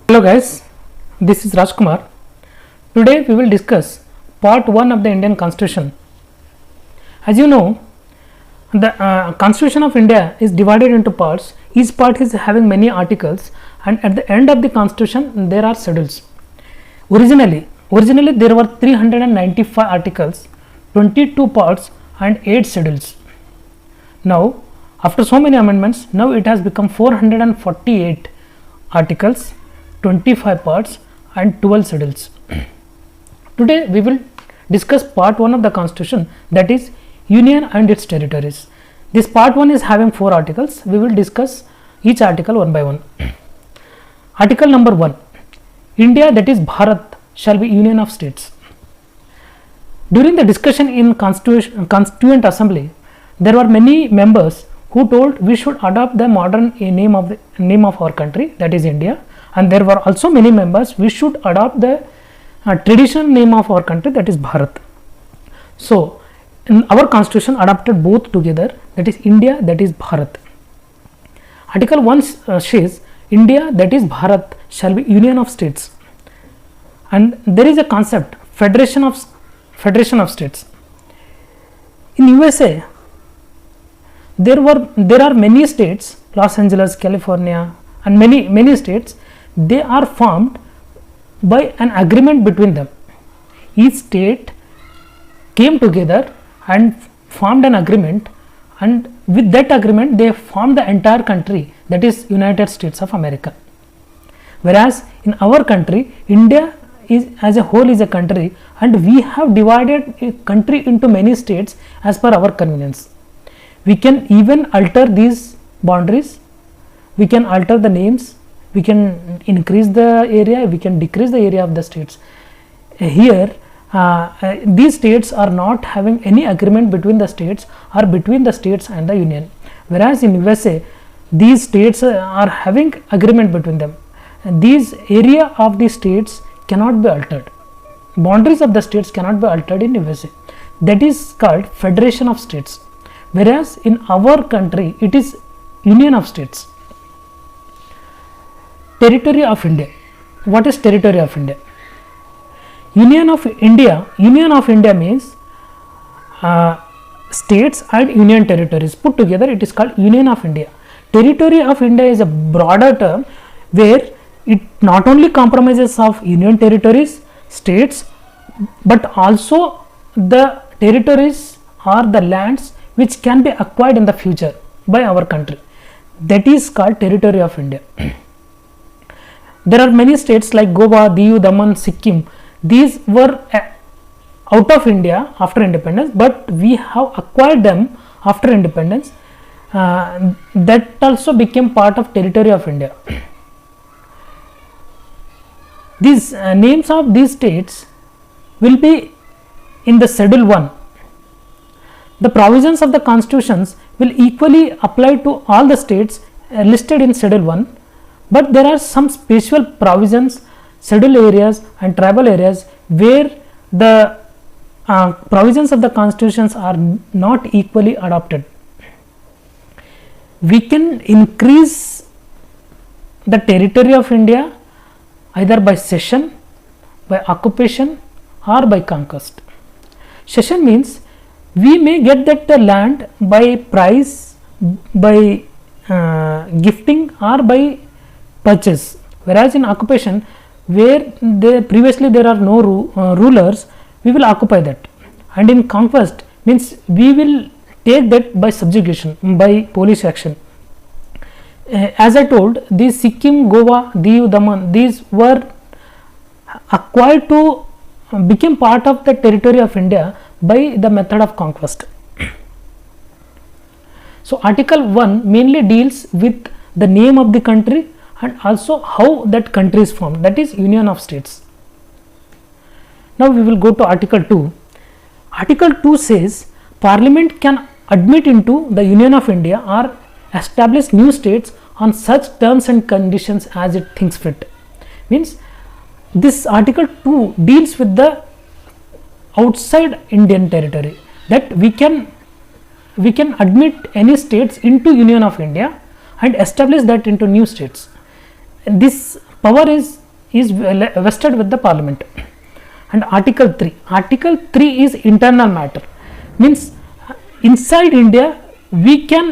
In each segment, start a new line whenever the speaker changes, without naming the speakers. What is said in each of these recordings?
Hello guys, this is Rajkumar. Today we will discuss part 1 of the Indian Constitution. As you know, the Constitution of India is divided into parts. Each part is having many articles, and at the end of the Constitution there are schedules. Originally there were 395 articles, 22 parts and 8 schedules. Now after so many amendments, now it has become 448 articles, 25 parts and 12 schedules. Today we will discuss part 1 of the Constitution, that is Union and its territories. This part 1 is having 4 articles. We will discuss each article one by one. Article number 1. India, that is Bharat, shall be Union of States. During the discussion in Constituent Assembly, there were many members who told we should adopt the modern name of our country, that is India, and there were also many members we should adopt the traditional name of our country, that is Bharat. So in our constitution adopted both together, that is India, that is Bharat. Article 1 says India, that is Bharat, shall be Union of States, and there is a concept Federation of States. In USA there are many states, Los Angeles, California and many states. They are formed by an agreement between them. Each state came together and formed an agreement, and with that agreement they formed the entire country, that is United States of America. Whereas in our country, India is as a whole is a country, and we have divided a country into many states as per our convenience. We can even alter these boundaries, we can alter the names, we can increase the area, we can decrease the area of the states. Here these states are not having any agreement between the states or between the states and the union, whereas in USA these states are having agreement between them. These area of the states cannot be altered, boundaries of the states cannot be altered in USA. That is called Federation of States, whereas in our country it is Union of States. Territory of India. What is territory of India? Union of India means states and union territories put together, it is called Union of India. Territory of India is a broader term where it not only comprises of union territories, states, but also the territories or the lands which can be acquired in the future by our country. That is called territory of India. There are many states like Goa, Diu, Daman, Sikkim. These were out of India after independence, but we have acquired them after independence. That also became part of territory of India. These names of these states will be in the Schedule 1. The provisions of the constitutions will equally apply to all the states listed in Schedule 1, but there are some special provisions, scheduled areas and tribal areas where the provisions of the constitutions are not equally adopted. We can increase the territory of India either by cession, by occupation or by conquest. Cession means we may get that land by price, by gifting or by purchase, whereas in occupation where previously there are no rulers, we will occupy that, and in conquest means we will take that by subjugation, by police action. As I told, these Sikkim, Goa, Diu, Daman, these were acquired to become part of the territory of India by the method of conquest. So Article 1 mainly deals with the name of the country and also how that country is formed, that is Union of States. Now we will go to Article 2. Article 2 says Parliament can admit into the Union of India or establish new states on such terms and conditions as it thinks fit. Means this Article 2 deals with the outside Indian territory, that we can admit any states into Union of India and establish that into new states. This power is vested with the parliament. And article 3 is internal matter, means inside India we can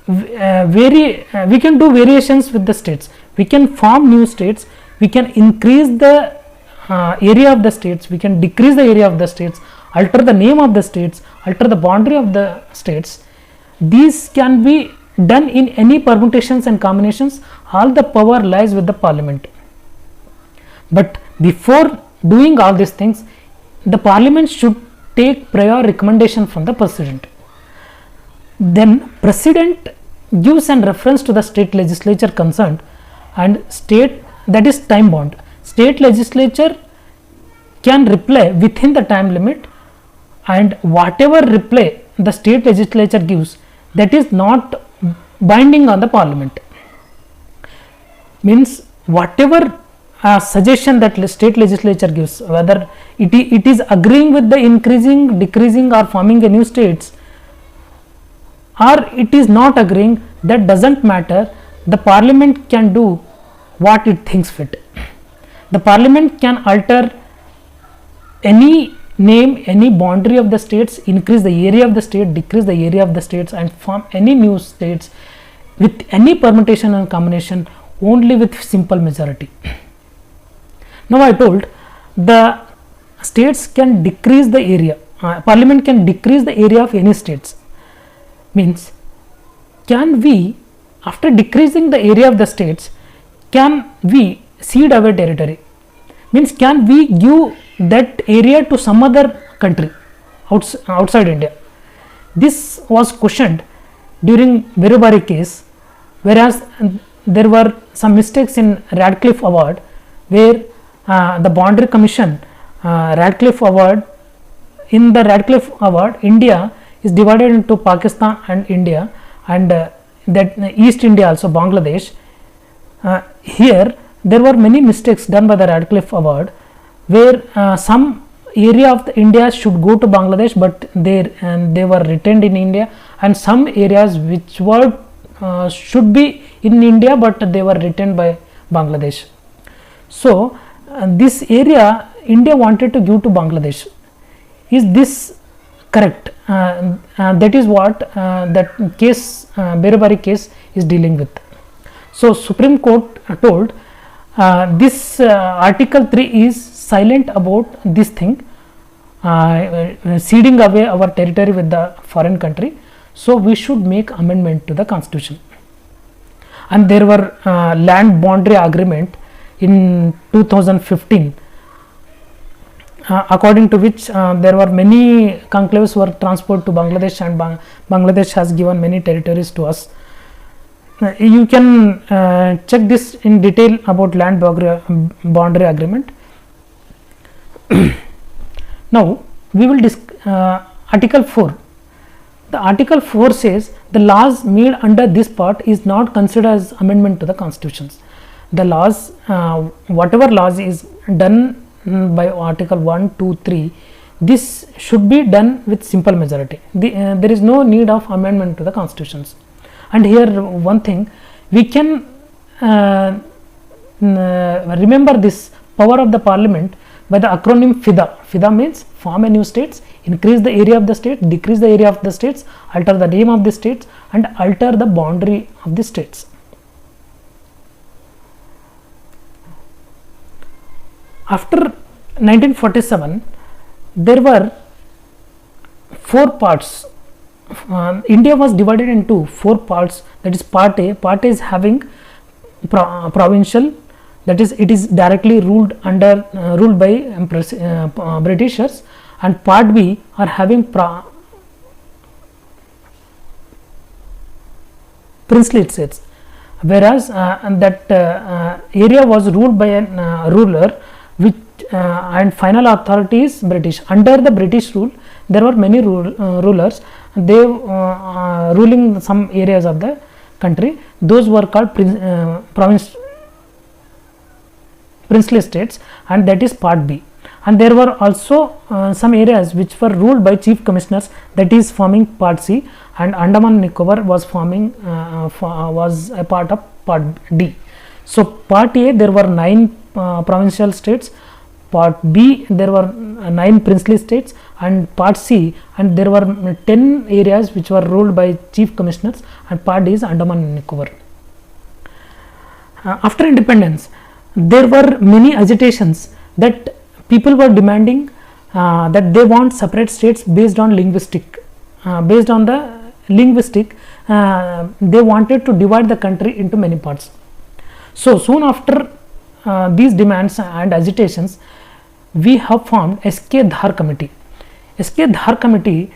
we can do variations with the states, we can form new states, we can increase the area of the states, we can decrease the area of the states, alter the name of the states, alter the boundary of the states. These can be done in any permutations and combinations. All the power lies with the parliament. But before doing all these things, the parliament should take prior recommendation from the president. Then president gives an reference to the state legislature concerned, and state, that is time bound, state legislature can reply within the time limit, and whatever reply the state legislature gives, that is not binding on the parliament. Means whatever suggestion that state legislature gives, whether it is agreeing with the increasing, decreasing or forming a new states, or it is not agreeing, that doesn't matter. The parliament can do what it thinks fit. The parliament can alter any name, any boundary of the states, increase the area of the state, decrease the area of the states, and form any new states with any permutation and combination, only with simple majority. Now I told the states can decrease the area, parliament can decrease the area of any states. Means can we, after decreasing the area of the states, can we cede our territory? Means can we give that area to some other country outside India? This was questioned during BeruBari case, whereas there were some mistakes in Radcliffe Award, where the boundary commission, Radcliffe Award, in the Radcliffe Award, India is divided into Pakistan and India, and that East India also Bangladesh. Here there were many mistakes done by the Radcliffe Award, where some area of the India should go to Bangladesh, but they were retained in India, and some areas which were should be in India, but they were retained by Bangladesh. So this area India wanted to give to Bangladesh. Is this correct? That is what that case, BeruBari case, is dealing with. So Supreme Court told this Article 3 is silent about this thing, ceding away our territory with the foreign country. So we should make amendment to the constitution. And there were land boundary agreement in 2015, according to which there were many conclaves were transferred to Bangladesh, and Bangladesh has given many territories to us. You can check this in detail about land boundary agreement. Now we will discuss Article 4. The Article 4 says the laws made under this part is not considered as amendment to the constitutions. The laws, whatever laws is done by Article 1, 2, 3, this should be done with simple majority. There is no need of amendment to the constitutions. And here one thing, we can remember this power of the parliament by the acronym FIDAA. FIDAA means form a new states, increase the area of the state, decrease the area of the states, alter the name of the states, and alter the boundary of the states. After 1947, there were 4 parts. India was divided into 4 parts, that is part A. Part A is having provincial, that is it is directly ruled by Britishers, and part B are having princely states, whereas that area was ruled by a ruler, which and final authority is British. Under the British rule, there were many rulers. They ruling some areas of the country. Those were called princely states, and that is part B. And there were also some areas which were ruled by chief commissioners, that is forming part C, and Andaman and Nicobar was forming was a part of part D. So part A there were 9 provincial states, part B there were 9 princely states, and part C, and there were 10 areas which were ruled by chief commissioners, and part D is Andaman and Nicobar. After independence there were many agitations that people were demanding that they want separate states based on linguistic, based on the linguistic, they wanted to divide the country into many parts. So soon after these demands and agitations, we have formed SK Dhar committee. SK Dhar committee,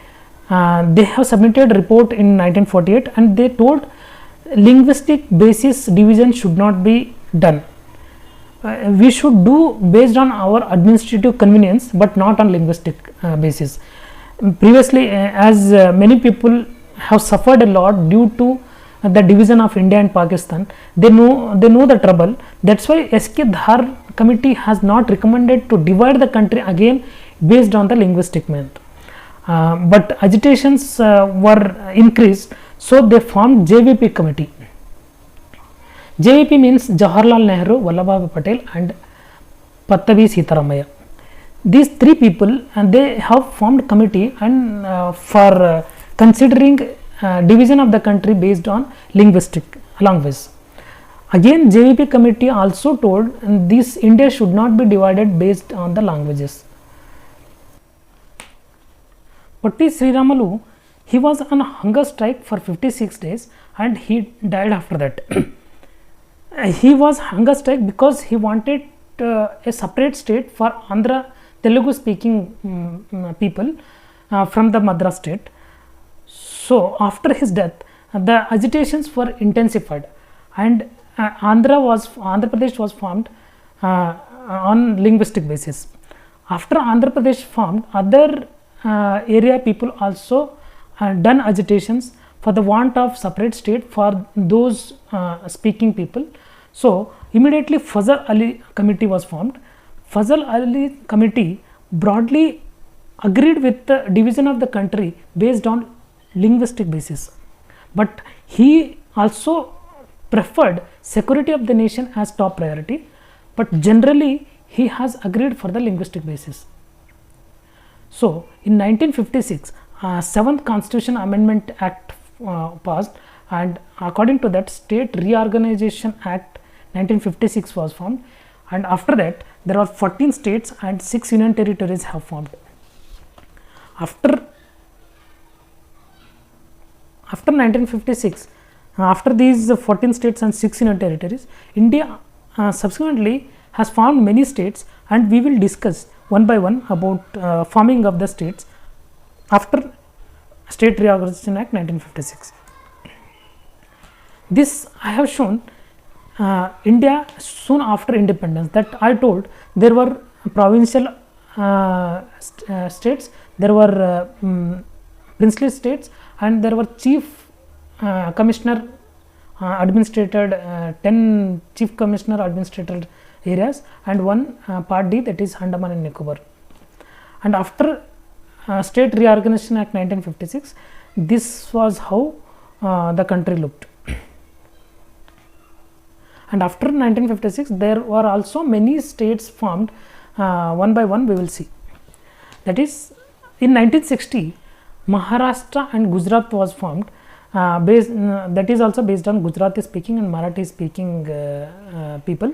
they have submitted a report in 1948, and they told linguistic basis division should not be done. We should do based on our administrative convenience, but not on linguistic basis. Previously, as many people have suffered a lot due to the division of India and Pakistan, they know the trouble. That's why SK Dhar committee has not recommended to divide the country again based on the linguistic method. But agitations were increased, so they formed JVP committee. JVP means Jawaharlal Nehru, Vallabhbhai Patel and Pattabi Sitaramaya. These 3 people, and they have formed committee and for considering division of the country based on linguistic language. Again JVP committee also told this India should not be divided based on the languages. Patti Sriramalu, he was on hunger strike for 56 days and he died after that. He was hunger strike because he wanted a separate state for Andhra Telugu speaking people from the Madras state. So after his death, the agitations were intensified, and Andhra Pradesh was formed on linguistic basis. After Andhra Pradesh formed, other area people also done agitations for the want of separate state for those speaking people. So immediately Fazl Ali committee was formed. Fazl Ali committee broadly agreed with the division of the country based on linguistic basis, but he also preferred security of the nation as top priority, but generally he has agreed for the linguistic basis. So in 1956 7th Constitution Amendment Act passed, and according to that State Reorganization Act 1956 was formed, and after that there are 14 states and 6 union territories have formed. After 1956, after these 14 states and 6 union territories, India subsequently has formed many states, and we will discuss one by one about forming of the states after State Reorganization Act 1956. This I have shown India soon after independence, that I told there were provincial states, there were princely states, and there were chief commissioner administrated 10 chief commissioner administrated areas, and one part D, that is Andaman and Nicobar. And after State Reorganization Act 1956, this was how the country looked. And after 1956 there were also many states formed, one by one we will see. That is, in 1960 Maharashtra and Gujarat was formed, that is also based on Gujarati speaking and Marathi speaking people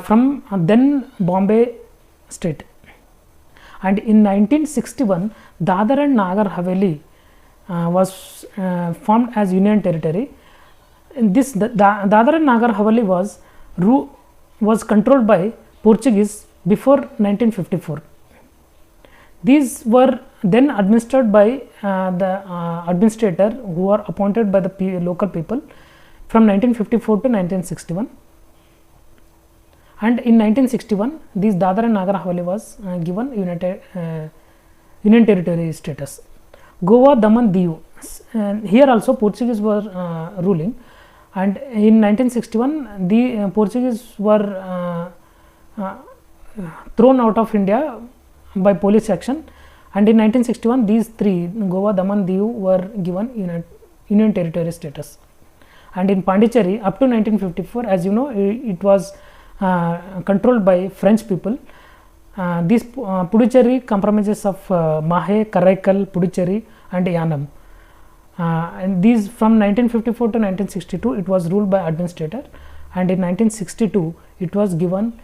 from then Bombay state. And in 1961 Dadar and Nagar Haveli was formed as union territory. This Dadar and Nagar Haveli was controlled by Portuguese before 1954. These were then administered by the administrator who are appointed by the local people from 1954 to 1961. And in 1961 these Dadar and Nagar Haveli was given union territory status. Goa, Daman, Diu, here also Portuguese were ruling, and in 1961 the Portuguese were thrown out of India by police action, and in 1961 these three, Goa, Daman, Diu, were given union territory status. and in Pondicherry up to 1954, as you know, it was controlled by French people. This Puducherry comprises of Mahe, Karaikal, Puducherry and Yanam. And these from 1954 to 1962 it was ruled by administrator, and in 1962 it was given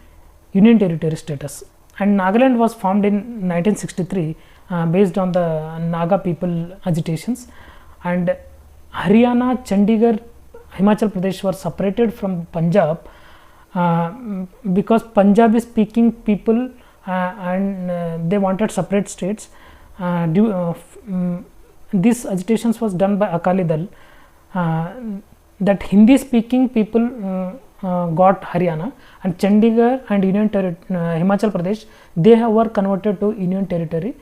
union territory status. And Nagaland was formed in 1963 based on the Naga people agitations, and Haryana, Chandigarh, Himachal Pradesh were separated from Punjab because Punjabi speaking people and they wanted separate states. These agitations was done by Akali Dal, that Hindi speaking people got Haryana, and Chandigarh and Himachal Pradesh, they were converted to union territory.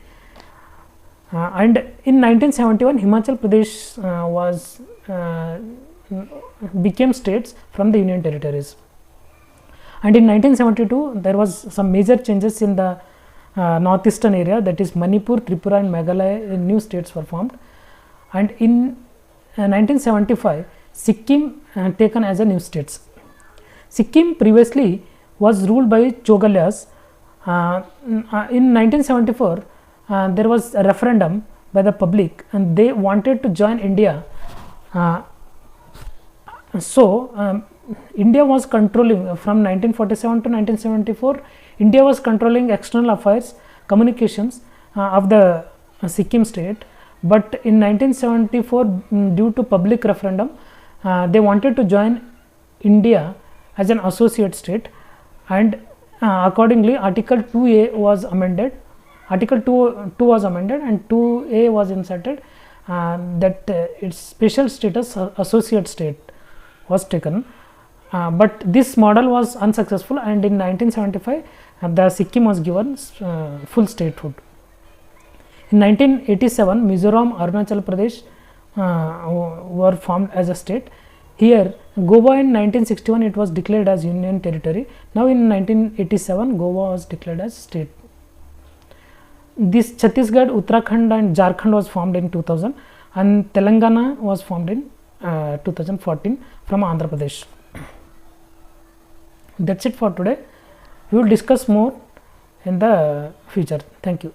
And in 1971 Himachal Pradesh became states from the union territories. And in 1972 there was some major changes in the northeastern area, that is Manipur, Tripura and Meghalaya, new states were formed. And in 1975 Sikkim taken as a new states. Sikkim previously was ruled by Chogalyas. In 1974 there was a referendum by the public and they wanted to join India. India was controlling from 1947 to 1974. India was controlling external affairs, communications of the Sikkim state. But in 1974, due to public referendum, they wanted to join India as an associate state, and accordingly Article 2A was amended. Article 2 was amended and 2A was inserted, that its special status associate state was taken. But this model was unsuccessful, and in 1975 the Sikkim was given full statehood. In 1987 Mizoram, Arunachal Pradesh were formed as a state. Here Goa in 1961 it was declared as union territory. Now in 1987 Goa was declared as state. This Chhattisgarh, Uttarakhand and Jharkhand was formed in 2000, and Telangana was formed in 2014 from Andhra Pradesh. That's it for today. We will discuss more in the future. Thank you.